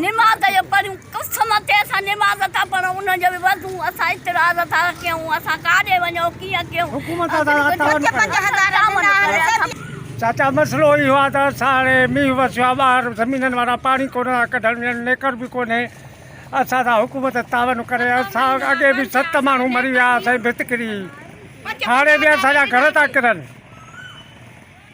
निमाज़ जो पढ़ूं कसम ते असां निमाज़ था पढ़ूं उन जो बि वधूं असां इतराज़ था कयूं असां काॾे वञो कीअं कयूं चाचा मसलो इहो आहे त असां मींहुं वसियो आहे ॿाहिरि ज़मीननि वारा पाणी कोन था कढनि नेकर बि कोन्हे असां सां हुकूमत तावन करे असां अॻे बि 7 माण्हू मरी विया असांजी भित किरी हाणे बि असांजा घर था किरनि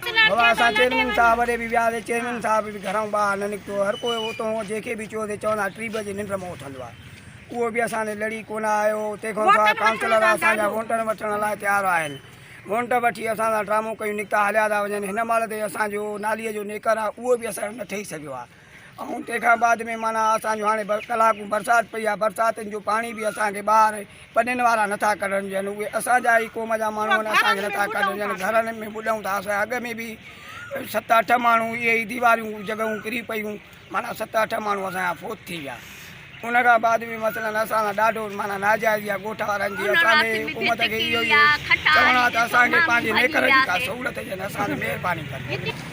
बाबा असां चेयरमैन साहब वॾे बि वियासीं चेयरमैन साहब बि घरां ॿाहिरि न निकितो हर कोई उतां जेके बि चयोसीं चवंदा 3 बजे निंड मां उथंदो आहे उहो बि असांजे लड़ी कोन आयो तंहिंखां सवाइ काउंसलर असांजा वोटर वठण लाइ तयारु आहिनि वोट वठी असां सां ड्रामो कयूं निकिता हलिया था वञनि हिन महिल ते असांजो नालीअ जो नेकर आहे उहो बि असांजो न ठही सघियो आहे ऐं तंहिंखां बाद में माना असांजो हाणे कलाकूं बरसाति पई आहे बरसातियुनि जो पाणी बि असांखे ॿाहिरि पनीनि वारा नथा कढनि ॾियनि उहे असांजा ई क़ौम जा माण्हू आहिनि असांखे नथा कढनि ॾियनि घरनि में ॿुॾूं था असां अॻ में बि 7-8 माण्हू इहे ई दीवारियूं जॻहियूं किरी पयूं माना 7-8 माण्हू असांजा फोत थी विया उनखां बाद बि मसइलनि असां सां ॾाढो माना नाजाइज़ आहे ॻोठ वारनि जी असांजे हुकूमत खे इहो ई चवणो आहे त असांखे पंहिंजे नेकर जी का सहूलियत ॾियनि असांखे महिरबानी करे